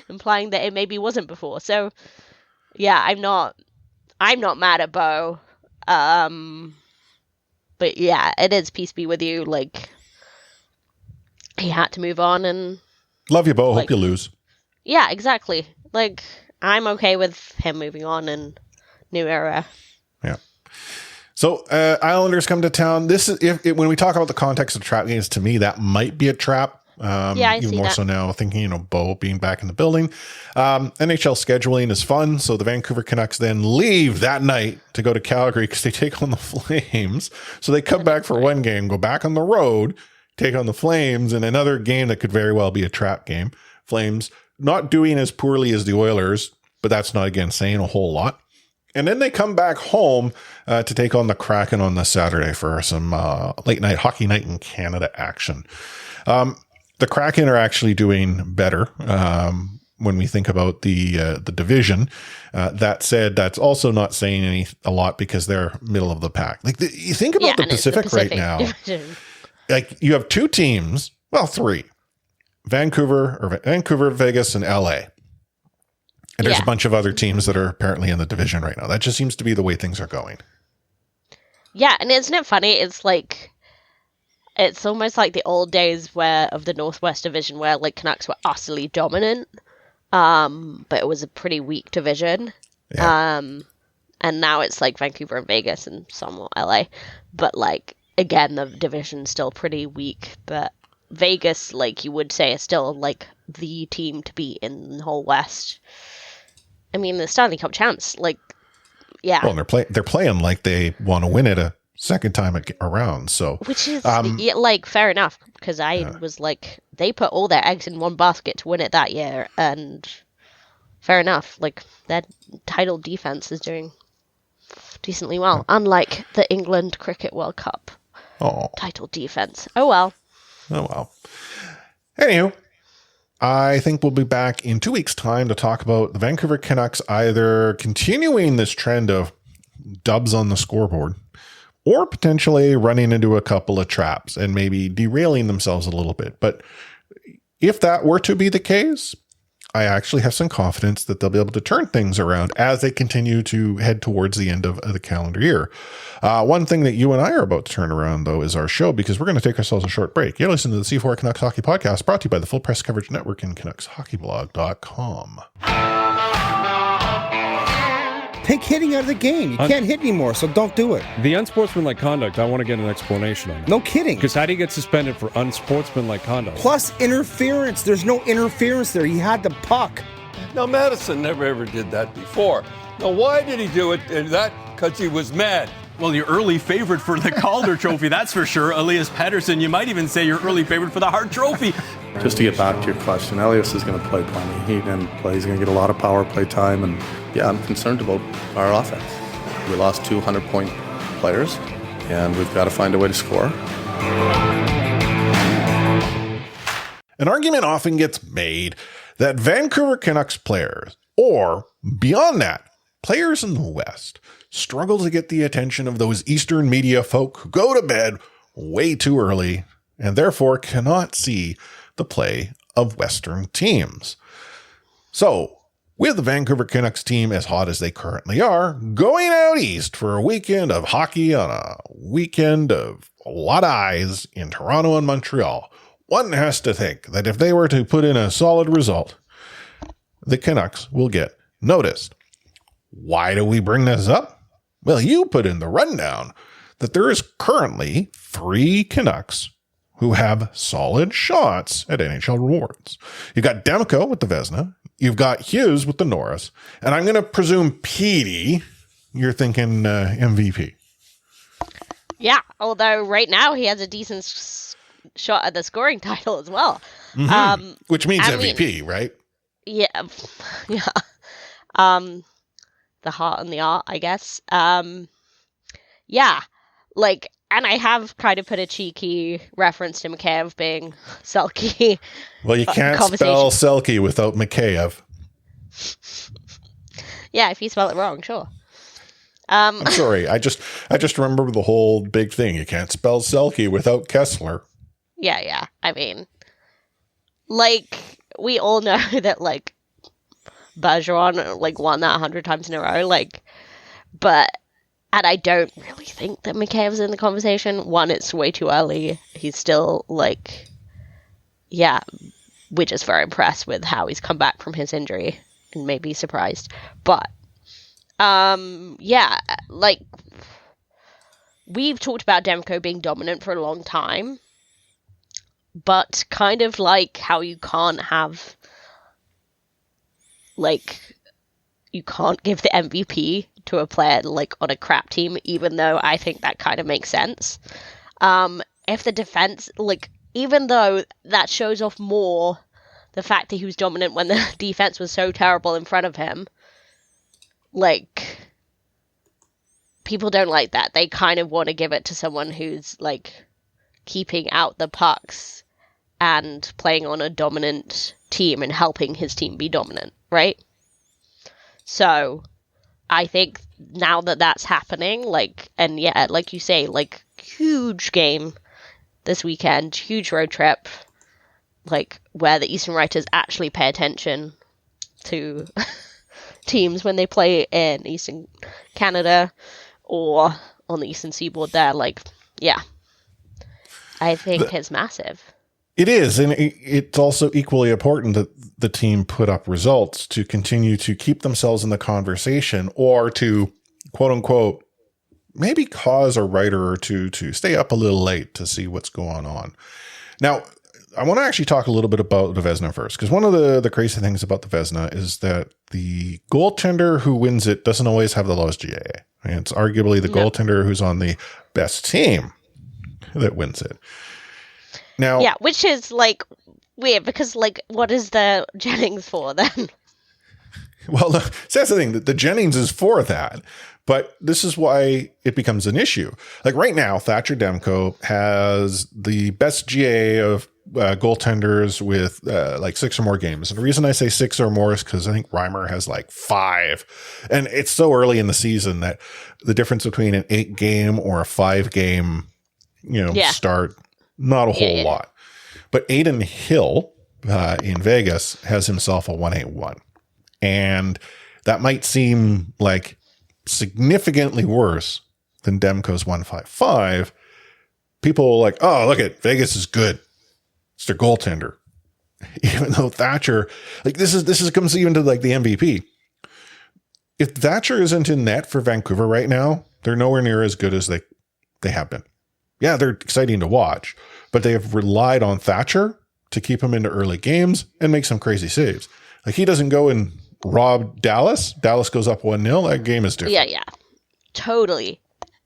[SPEAKER 4] implying that it maybe wasn't before. So, yeah, I'm not mad at Bo. But yeah, it is peace be with you. Like, he had to move on, and
[SPEAKER 2] Love you, Bo. Hope you lose.
[SPEAKER 4] yeah, exactly. Like, I'm okay with him moving on and new era.
[SPEAKER 2] Yeah. So Islanders come to town. This is when we talk about the context of trap games. To town. This is when we talk about the context of trap games. To me, that might be a trap.
[SPEAKER 4] I
[SPEAKER 2] even
[SPEAKER 4] see
[SPEAKER 2] more
[SPEAKER 4] that.
[SPEAKER 2] so now, thinking Bo being back in the building. NHL scheduling is fun. So the Vancouver Canucks then leave that night to go to Calgary because they take on the Flames. So they come back for one game, go back on the road, take on the Flames in another game that could very well be a trap game. Flames not doing as poorly as the Oilers, but that's not again saying a whole lot. And then they come back home to take on the Kraken on the Saturday for some late night hockey night in Canada action. The Kraken are actually doing better when we think about the division. That said, that's also not saying a lot because they're middle of the pack. Like you think about the Pacific right now. Like you have two teams, well, three: Vancouver, Vegas, and LA. And there's a bunch of other teams that are apparently in the division right now. That just seems to be the way things are going.
[SPEAKER 4] Yeah, and isn't it funny? It's like, it's almost like the old days of the Northwest Division where like Canucks were utterly dominant, but it was a pretty weak division.
[SPEAKER 2] Yeah.
[SPEAKER 4] And now it's like Vancouver and Vegas and somewhat LA. But like, again, the division's still pretty weak, but Vegas, like you would say, is still like the team to beat in the whole West. I mean, the Stanley Cup champs, like, yeah.
[SPEAKER 2] Well, they're playing like they want to win it a second time around. So,
[SPEAKER 4] which is like fair enough because I was like, they put all their eggs in one basket to win it that year, and fair enough. Like their title defense is doing decently well, unlike the England Cricket World Cup title defense. Oh well.
[SPEAKER 2] Anywho, I think we'll be back in 2 weeks' time to talk about the Vancouver Canucks either continuing this trend of dubs on the scoreboard or potentially running into a couple of traps and maybe derailing themselves a little bit. But if that were to be the case, I actually have some confidence that they'll be able to turn things around as they continue to head towards the end of the calendar year. One thing that you and I are about to turn around, though, is our show, because we're going to take ourselves a short break. You're listening to the C4 Canucks Hockey Podcast, brought to you by the Full Press Coverage Network and CanucksHockeyBlog.com.
[SPEAKER 5] Take hitting out of the game. You can't hit anymore, so don't do it.
[SPEAKER 6] The unsportsmanlike conduct, I want to get an explanation on it.
[SPEAKER 5] No kidding.
[SPEAKER 6] Because how do you get suspended for unsportsmanlike conduct?
[SPEAKER 5] Plus interference. There's no interference there. He had the puck.
[SPEAKER 7] Now, Madison never ever did that before. Now, why did he do it? And that because he was mad.
[SPEAKER 8] Well, your early favorite for the Calder Trophy, that's for sure. Elias Pettersson, you might even say your early favorite for the Hart Trophy.
[SPEAKER 9] Just to get back to your question, Elias is going to play plenty. He's going to get a lot of power play time. And, yeah, I'm concerned about our offense. We lost 200-point players, and we've got to find a way to score.
[SPEAKER 2] An argument often gets made that Vancouver Canucks players, or beyond that, players in the West, struggle to get the attention of those Eastern media folk who go to bed way too early and therefore cannot see the play of Western teams. So, with the Vancouver Canucks team as hot as they currently are, going out east for a weekend of hockey on a weekend of a lot of eyes in Toronto and Montreal, one has to think that if they were to put in a solid result, the Canucks will get noticed. Why do we bring this up? Well, you put in the rundown that there is currently 3 Canucks who have solid shots at NHL rewards. You've got Demko with the Vezina. You've got Hughes with the Norris. And I'm going to presume Petey, you're thinking MVP.
[SPEAKER 4] Yeah, although right now he has a decent shot at the scoring title as well.
[SPEAKER 2] Mm-hmm. Which means MVP, right?
[SPEAKER 4] Yeah. Yeah. The heart and the art, I guess. Yeah. Like, and I have kind of put a cheeky reference to Mikheyev being Selke.
[SPEAKER 2] Well, you can't spell Selke without Mikheyev.
[SPEAKER 4] Yeah, if you spell it wrong, sure.
[SPEAKER 2] I'm sorry. I just remember the whole big thing. You can't spell Selke without Kessler.
[SPEAKER 4] Yeah. I mean, like, we all know that, like, Bergeron, like, won that 100 times in a row, like, and I don't really think that Mikheyev's in the conversation. One, it's way too early. He's still, like, yeah, we're just very impressed with how he's come back from his injury and maybe surprised. But, yeah, like, we've talked about Demko being dominant for a long time, but kind of like how you can't have, like, you can't give the MVP to a player, like, on a crap team, even though I think that kind of makes sense. If the defense, like, even though that shows off more the fact that he was dominant when the defense was so terrible in front of him, like, people don't like that. They kind of want to give it to someone who's, like, keeping out the pucks and playing on a dominant team and helping his team be dominant, right? So, I think now that that's happening, like, and yeah, like you say, like, huge game this weekend, huge road trip, like, where the Eastern writers actually pay attention to teams when they play in Eastern Canada or on the Eastern Seaboard there, like, yeah. I think it's massive.
[SPEAKER 2] It is, and it's also equally important that the team put up results to continue to keep themselves in the conversation or to, quote unquote, maybe cause a writer or two to stay up a little late to see what's going on. Now, I want to actually talk a little bit about the Vezina first, because one of the crazy things about the Vezina is that the goaltender who wins it doesn't always have the lowest GAA. And it's arguably the goaltender who's on the best team that wins it. Now,
[SPEAKER 4] yeah, which is, like, weird, because, like, what is the Jennings for then?
[SPEAKER 2] Well, so that's the thing, that the Jennings is for that, but this is why it becomes an issue. Like right now, Thatcher Demko has the best GA of goaltenders with like 6 or more games. And the reason I say 6 or more is because I think Reimer has like 5. And it's so early in the season that the difference between an 8-game or a 5-game, start, not a whole lot. But Aiden Hill in Vegas has himself a 181. And that might seem like significantly worse than Demko's 155. People are like, oh, look at Vegas is good. It's their goaltender. Even though Thatcher, like this comes even to like the MVP. If Thatcher isn't in net for Vancouver right now, they're nowhere near as good as they have been. Yeah, they're exciting to watch, but they have relied on Thatcher to keep him into early games and make some crazy saves. Like he doesn't go and rob Dallas. Dallas goes up 1-0. That game is different.
[SPEAKER 4] Yeah. Totally.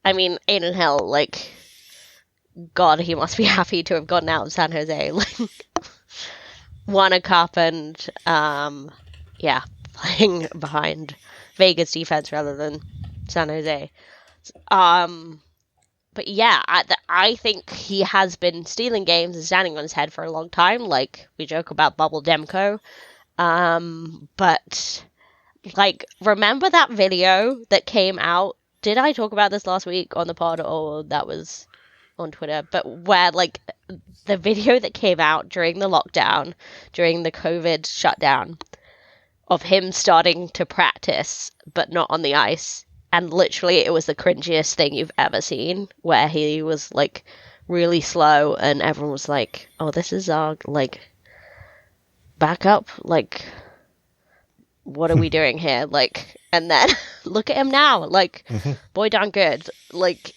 [SPEAKER 4] I mean, Aiden Hill, like, God, he must be happy to have gotten out of San Jose. Like, won a cup and, playing behind Vegas defense rather than San Jose. But yeah, I think he has been stealing games and standing on his head for a long time. Like, we joke about Bubble Demko. But, like, remember that video that came out? Did I talk about this last week on the pod, or that was on Twitter? But where, like, the video that came out during the lockdown, during the COVID shutdown, of him starting to practice, but not on the ice. And literally, it was the cringiest thing you've ever seen, where he was, like, really slow, and everyone was like, oh, this is our, like, back up, like, what are we doing here? Like, and then look at him now, like, boy darn good. Like,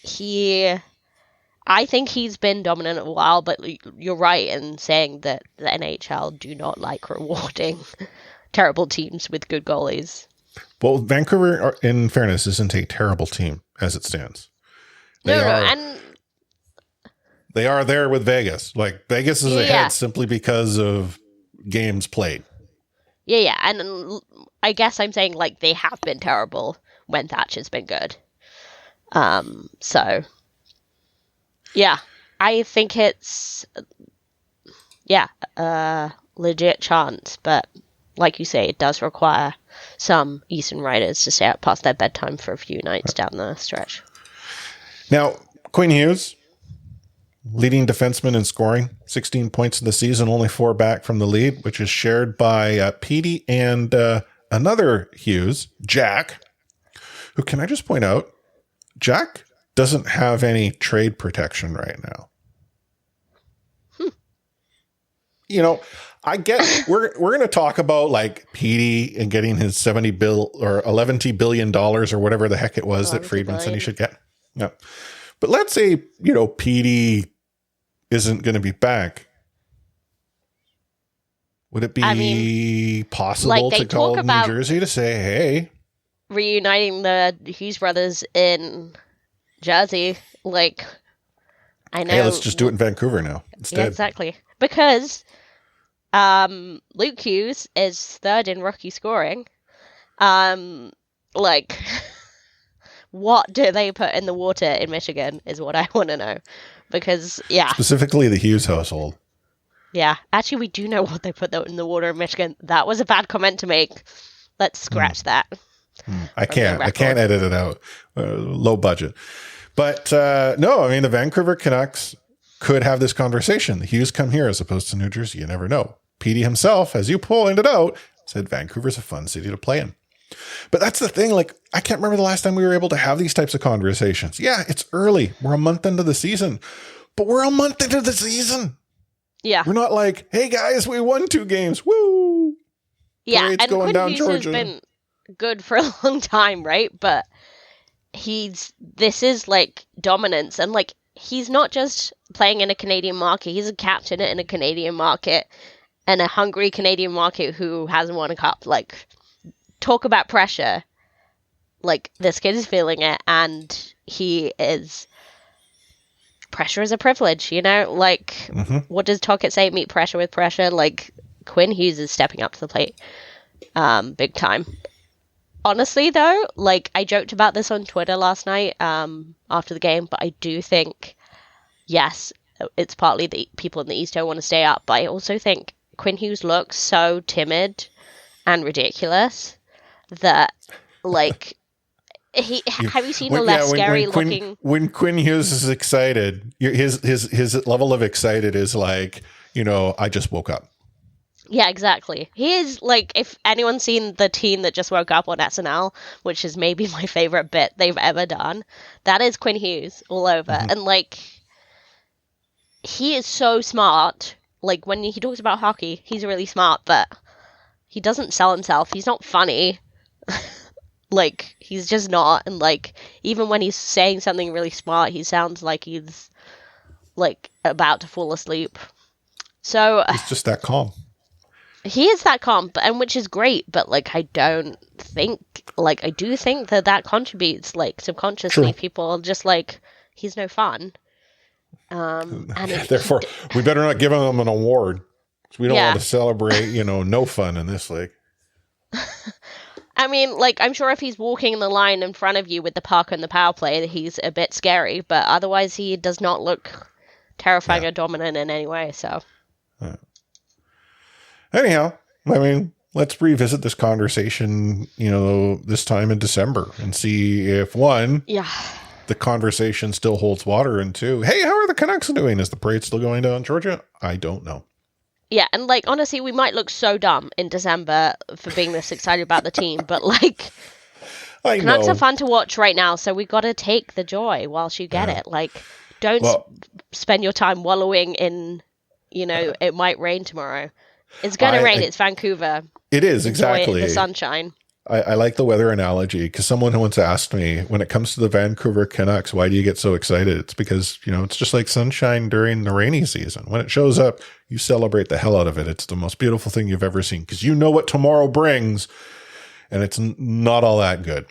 [SPEAKER 4] I think he's been dominant a while, but you're right in saying that the NHL do not like rewarding terrible teams with good goalies.
[SPEAKER 2] Well, Vancouver, in fairness, isn't a terrible team as it stands. They are there with Vegas. Like, Vegas is ahead simply because of games played.
[SPEAKER 4] Yeah, and I guess I'm saying, like, they have been terrible when Thatcher's been good. So, yeah, I think it's, a legit chance, but like you say, it does require some Eastern writers to stay up past their bedtime for a few nights down the stretch.
[SPEAKER 2] Now, Quinn Hughes, leading defenseman in scoring, 16 points in the season, only 4 back from the lead, which is shared by Petey and another Hughes, Jack, who, can I just point out, Jack doesn't have any trade protection right now. You know, I get we're going to talk about like Petey and getting his $11 billion or whatever the heck it was that Friedman said he should get. Yeah. But let's say, Petey isn't going to be back. Would it be possible to call New Jersey to say, hey,
[SPEAKER 4] reuniting the Hughes brothers in Jersey? Like, I know.
[SPEAKER 2] Hey, let's just do it in Vancouver now instead.
[SPEAKER 4] Yeah, exactly. Because Luke Hughes is third in rookie scoring. Like, what do they put in the water in Michigan is what I want to know. Because, yeah.
[SPEAKER 2] Specifically the Hughes household.
[SPEAKER 4] Yeah. Actually, we do know what they put in the water in Michigan. That was a bad comment to make. Let's scratch that.
[SPEAKER 2] I can't edit it out. Low budget. But no, I mean, the Vancouver Canucks could have this conversation. The Hughes come here as opposed to New Jersey. You never know. Petey himself, as you pointed out, said Vancouver's a fun city to play in. But that's the thing. Like, I can't remember the last time we were able to have these types of conversations. Yeah, it's early. We're a month into the season. But we're a month into the season.
[SPEAKER 4] Yeah.
[SPEAKER 2] We're not like, hey, guys, we won 2 games. Woo!
[SPEAKER 4] Yeah,
[SPEAKER 2] Parade's
[SPEAKER 4] and
[SPEAKER 2] going
[SPEAKER 4] Quinn
[SPEAKER 2] down
[SPEAKER 4] Hughes
[SPEAKER 2] Georgia.
[SPEAKER 4] has been good for a long time, right? But this is like dominance, and like he's not just playing in a Canadian market, he's a captain in a Canadian market and a hungry Canadian market who hasn't won a cup. Like, talk about pressure. Like, this kid is feeling it, and pressure is a privilege, like what does Tocchet say? Meet pressure with pressure. Like, Quinn Hughes is stepping up to the plate big time. Honestly, though, like, I joked about this on Twitter last night after the game, but I do think, yes, it's partly the people in the East don't want to stay up, but I also think Quinn Hughes looks so timid and ridiculous that, like, have you seen the less scary looking?
[SPEAKER 2] When Quinn Hughes is excited, his level of excited is like, I just woke up.
[SPEAKER 4] Yeah, exactly. He is, like, if anyone's seen the teen that just woke up on SNL, which is maybe my favorite bit they've ever done, that is Quinn Hughes all over. And, like, he is so smart. Like, when he talks about hockey, he's really smart, but he doesn't sell himself. He's not funny. Like, he's just not. And, like, even when he's saying something really smart, he sounds like he's, like, about to fall asleep. So
[SPEAKER 2] he's just that calm.
[SPEAKER 4] He is that calm, and which is great, but, like, I do think that contributes, like, subconsciously. True. People are just like, he's no fun. And
[SPEAKER 2] therefore, we better not give him an award. We don't want to celebrate, no fun in this league.
[SPEAKER 4] I mean, like, I'm sure if he's walking the line in front of you with the puck and the power play, he's a bit scary, but otherwise he does not look terrifying or dominant in any way, so.
[SPEAKER 2] Anyhow, I mean, let's revisit this conversation, this time in December and see if, one, the conversation still holds water, and two, hey, how are the Canucks doing? Is the parade still going down in Georgia? I don't know.
[SPEAKER 4] Yeah, and, like, honestly, we might look so dumb in December for being this excited about the team, but, like, Canucks are fun to watch right now, so we got to take the joy whilst you get it. Like, don't spend your time wallowing in, it might rain tomorrow. It's going to rain. It's Vancouver.
[SPEAKER 2] It is, exactly.
[SPEAKER 4] The sunshine.
[SPEAKER 2] I like the weather analogy because someone once asked me, when it comes to the Vancouver Canucks, why do you get so excited? It's because, it's just like sunshine during the rainy season. When it shows up, you celebrate the hell out of it. It's the most beautiful thing you've ever seen because you know what tomorrow brings, and it's not all that good.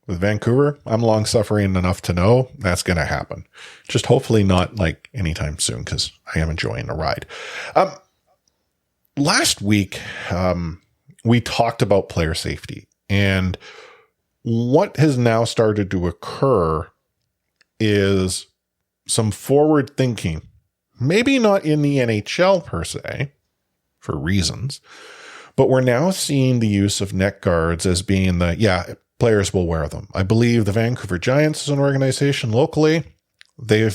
[SPEAKER 2] With Vancouver, I'm long-suffering enough to know that's going to happen. Just hopefully not like anytime soon because I am enjoying the ride. Last week, we talked about player safety, and what has now started to occur is some forward thinking, maybe not in the NHL per se, for reasons, but we're now seeing the use of neck guards as being players will wear them. I believe the Vancouver Giants is an organization locally. Their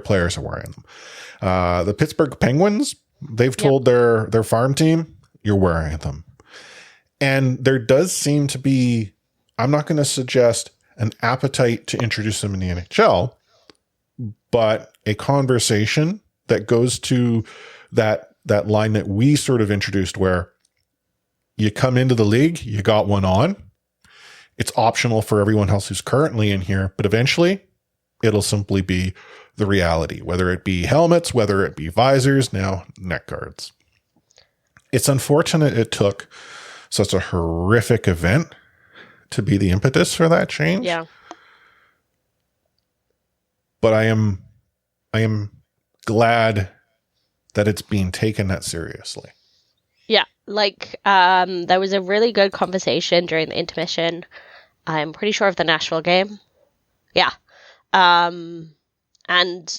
[SPEAKER 2] players are wearing them. The Pittsburgh Penguins, they've told their farm team, you're wearing them. And there does seem to be, I'm not going to suggest an appetite to introduce them in the NHL, but a conversation that goes to that line that we sort of introduced where you come into the league, you got one on. It's optional for everyone else who's currently in here, but eventually it'll simply be the reality, whether it be helmets, whether it be visors, now neck guards. It's unfortunate it took such a horrific event to be the impetus for that change.
[SPEAKER 4] Yeah.
[SPEAKER 2] But I am glad that it's being taken that seriously.
[SPEAKER 4] Yeah, like there was a really good conversation during the intermission. I'm pretty sure of the Nashville game. Yeah. And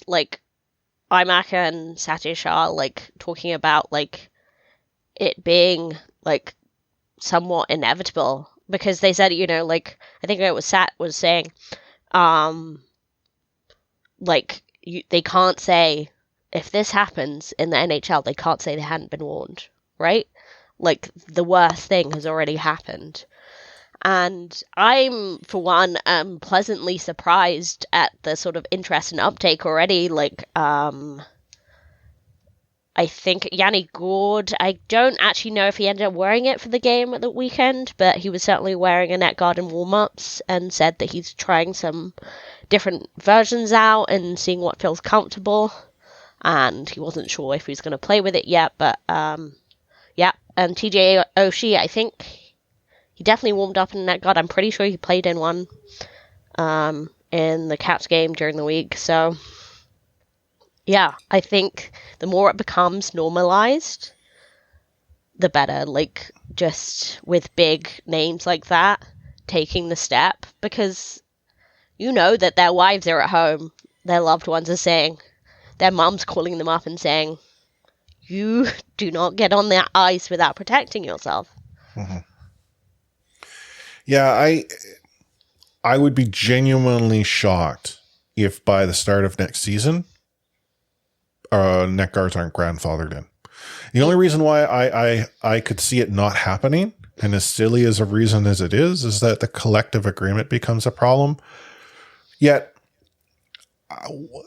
[SPEAKER 4] like Imac and Satish are like talking about like it being like somewhat inevitable, because they said, you know, like I think it was Sat was saying, like they can't say if this happens in the NHL, they can't say they hadn't been warned, right? Like the worst thing has already happened. And I'm, for one, pleasantly surprised at the sort of interest and uptake already. Like, I think Yanni Gourde, I don't actually know if he ended up wearing it for the game at the weekend, but he was certainly wearing a net guard in warm-ups and said that he's trying some different versions out and seeing what feels comfortable. And he wasn't sure if he was going to play with it yet, but, yeah. And TJ Oshie, I think he definitely warmed up in net guard. I'm pretty sure he played in one in the Caps game during the week. So, yeah, I think the more it becomes normalized, the better. Like, just with big names like that, taking the step. Because you know that their wives are at home. Their loved ones are saying, their mom's calling them up and saying, you do not get on that ice without protecting yourself.
[SPEAKER 2] Mm-hmm. Yeah, I would be genuinely shocked if by the start of next season, neck guards aren't grandfathered in. The only reason why I could see it not happening, and as silly as a reason as it is that the collective agreement becomes a problem. Yet,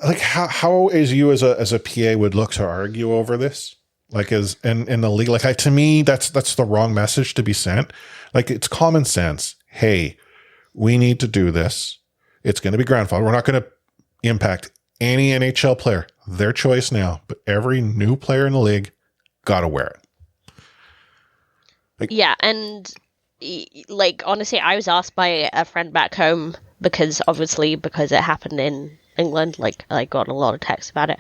[SPEAKER 2] like how as you as a PA would look to argue over this? Like as in the league, like to me, that's the wrong message to be sent. Like it's common sense. Hey, we need to do this. It's going to be grandfathered. We're not going to impact any NHL player. Their choice now, but every new player in the league got to wear it. Like,
[SPEAKER 4] yeah, and like honestly, I was asked by a friend back home because it happened in England. Like I got a lot of texts about it.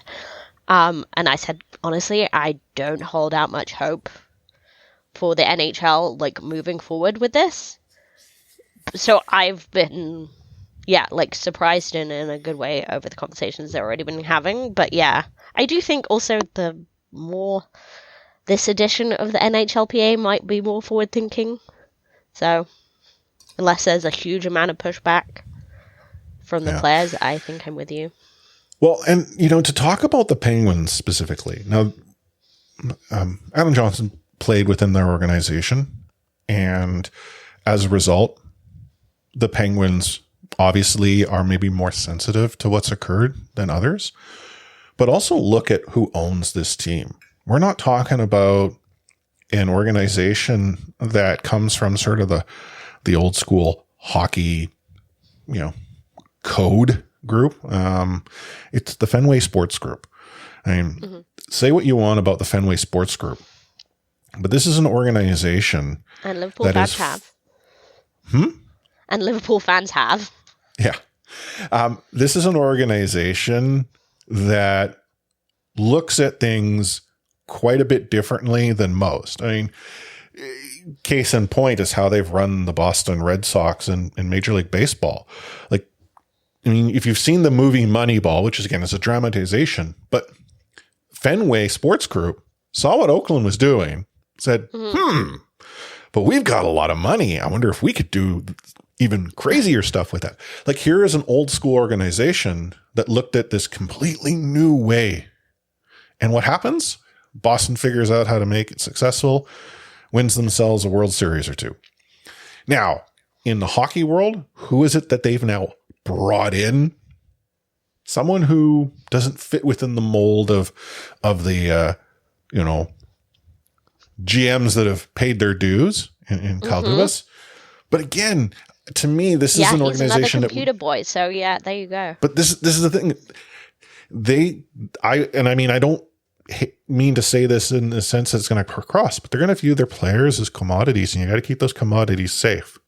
[SPEAKER 4] And I said, honestly, I don't hold out much hope for the NHL, like, moving forward with this. So I've been, like, surprised in a good way over the conversations they've already been having. But yeah, I do think also the more this edition of the NHLPA might be more forward-thinking. So, unless there's a huge amount of pushback from the players, I think I'm with you.
[SPEAKER 2] Well, and, to talk about the Penguins specifically, now, Adam Johnson played within their organization, and as a result, the Penguins obviously are maybe more sensitive to what's occurred than others, but also look at who owns this team. We're not talking about an organization that comes from sort of the old school hockey, code group. It's the Fenway Sports Group. I mean, say what you want about the Fenway Sports Group, but this is an organization
[SPEAKER 4] and Liverpool fans have. And Liverpool fans have.
[SPEAKER 2] Yeah. This is an organization that looks at things quite a bit differently than most. I mean, case in point is how they've run the Boston Red Sox in Major League Baseball. Like, I mean, if you've seen the movie Moneyball, which is, again, is a dramatization, but Fenway Sports Group saw what Oakland was doing, said, but we've got a lot of money. I wonder if we could do even crazier stuff with that. Like, here is an old school organization that looked at this completely new way. And what happens? Boston figures out how to make it successful, wins themselves a World Series or two. Now, in the hockey world, who is it that they've now brought in? Someone who doesn't fit within the mold of the GMs that have paid their dues in Cal Dubas. But again, to me, this is
[SPEAKER 4] Yeah,
[SPEAKER 2] an
[SPEAKER 4] he's another
[SPEAKER 2] organization
[SPEAKER 4] computer boy. So yeah, there you go.
[SPEAKER 2] but this is the thing. I don't mean to say this in the sense that it's going to cross, but they're going to view their players as commodities, and you got to keep those commodities safe.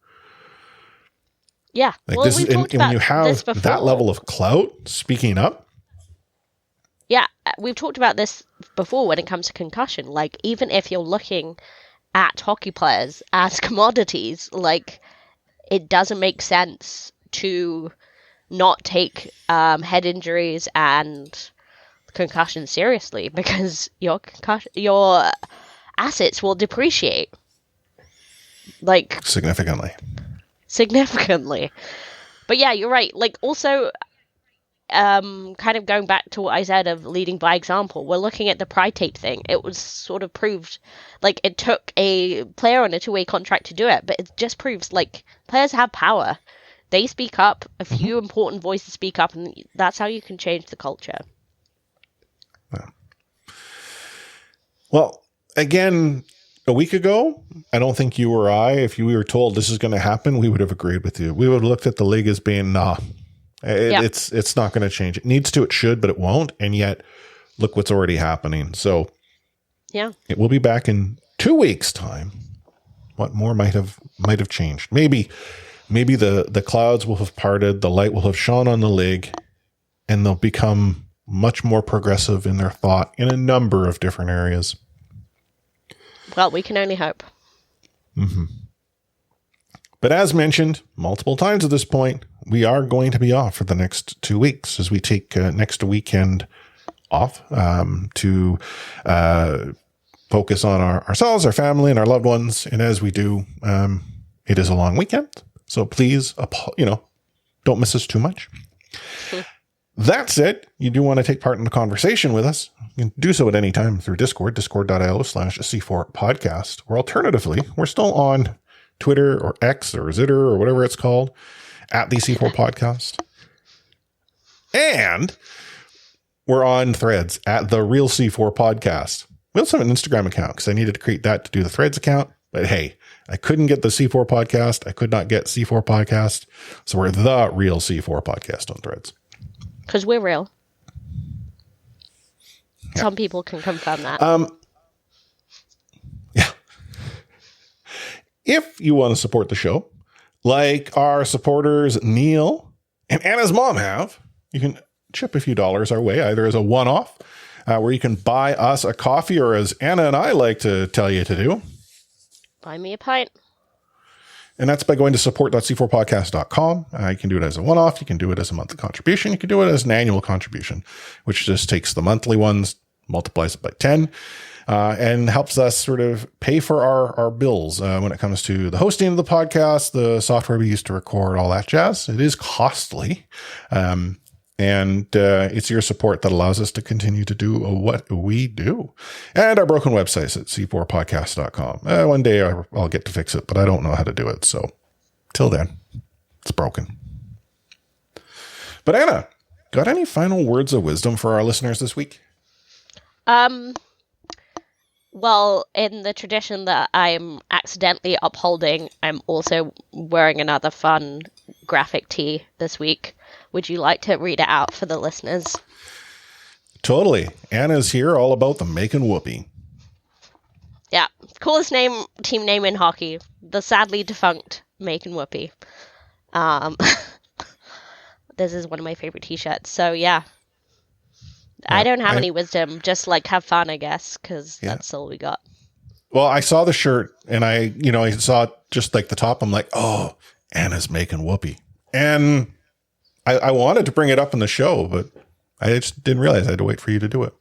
[SPEAKER 4] Yeah.
[SPEAKER 2] Like
[SPEAKER 4] well,
[SPEAKER 2] this is,
[SPEAKER 4] we've talked
[SPEAKER 2] and when you
[SPEAKER 4] about this
[SPEAKER 2] have
[SPEAKER 4] before.
[SPEAKER 2] that level of clout, speaking up.
[SPEAKER 4] Yeah, we've talked about this before when it comes to concussion. Like, even if you're looking at hockey players as commodities, like, it doesn't make sense to not take head injuries and concussion seriously, because your assets will depreciate, like,
[SPEAKER 2] Significantly.
[SPEAKER 4] But yeah, you're right. Like, also, kind of going back to what I said of leading by example, we're looking at the Pride Tape thing. It was sort of proved, like, it took a player on a two-way contract to do it, but it just proves, like, players have power. They speak up, a few important voices speak up, and that's how you can change the culture.
[SPEAKER 2] Yeah. Well, again, a week ago, I don't think you or I, if we were told this is going to happen, we would have agreed with you. We would have looked at the league as being, nah, it's not going to change. It needs to, it should, but it won't. And yet, look what's already happening. So,
[SPEAKER 4] yeah,
[SPEAKER 2] it will be back in 2 weeks' time. What more might have changed? Maybe the clouds will have parted, the light will have shone on the league, and they'll become much more progressive in their thought in a number of different areas.
[SPEAKER 4] Well, we can only hope.
[SPEAKER 2] Mm-hmm. But as mentioned multiple times at this point, we are going to be off for the next 2 weeks as we take next weekend off to focus on ourselves, our family, and our loved ones. And as we do, it is a long weekend. So please, don't miss us too much. That said, you do want to take part in the conversation with us. You can do so at any time through Discord, discord.io/C4 podcast. Or alternatively, we're still on Twitter or X or Zitter or whatever it's called at the C4 podcast. And we're on Threads at the Real C4 podcast. We also have an Instagram account because I needed to create that to do the Threads account. But hey, I couldn't get the C4 podcast. I could not get C4 podcast. So we're the Real C4 podcast on Threads.
[SPEAKER 4] Because we're real.
[SPEAKER 2] Yeah.
[SPEAKER 4] Some people can confirm that.
[SPEAKER 2] Yeah. If you want to support the show, like our supporters Neil and Anna's mom have, you can chip a few dollars our way, either as a one-off, where you can buy us a coffee, or as Anna and I like to tell you to do,
[SPEAKER 4] buy me a pint.
[SPEAKER 2] And that's by going to support.c4podcast.com. You can do it as a one-off. You can do it as a monthly contribution. You can do it as an annual contribution, which just takes the monthly ones, multiplies it by 10, and helps us sort of pay for our bills when it comes to the hosting of the podcast, the software we use to record, all that jazz. It is costly. And it's your support that allows us to continue to do what we do. And our broken website's at c4podcast.com. One day I'll get to fix it, but I don't know how to do it. So till then, it's broken. But Anna, got any final words of wisdom for our listeners this week?
[SPEAKER 4] Well, in the tradition that I'm accidentally upholding, I'm also wearing another fun graphic tee this week. Would you like to read it out for the listeners?
[SPEAKER 2] Totally. Anna's here all about the making whoopee.
[SPEAKER 4] Yeah. Coolest team name in hockey. The sadly defunct Making Whoopee. This is one of my favorite t-shirts. So yeah. I don't have any wisdom. Just like have fun, I guess, because that's all we got.
[SPEAKER 2] Well, I saw the shirt and I saw just like the top. I'm like, oh, Anna's making whoopee. And I wanted to bring it up in the show, but I just didn't realize I had to wait for you to do it.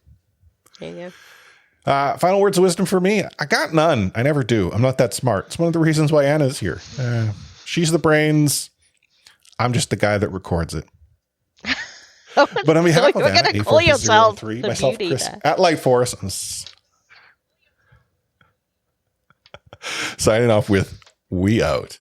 [SPEAKER 4] There you
[SPEAKER 2] go. Final words of wisdom for me. I got none. I never do. I'm not that smart. It's one of the reasons why Anna's here. She's the brains. I'm just the guy that records it. But on behalf of Anna,
[SPEAKER 4] gonna call yourself
[SPEAKER 2] 3,
[SPEAKER 4] the
[SPEAKER 2] myself,
[SPEAKER 4] beauty
[SPEAKER 2] Chris,
[SPEAKER 4] there.
[SPEAKER 2] at Light Force, I'm signing off with "We out."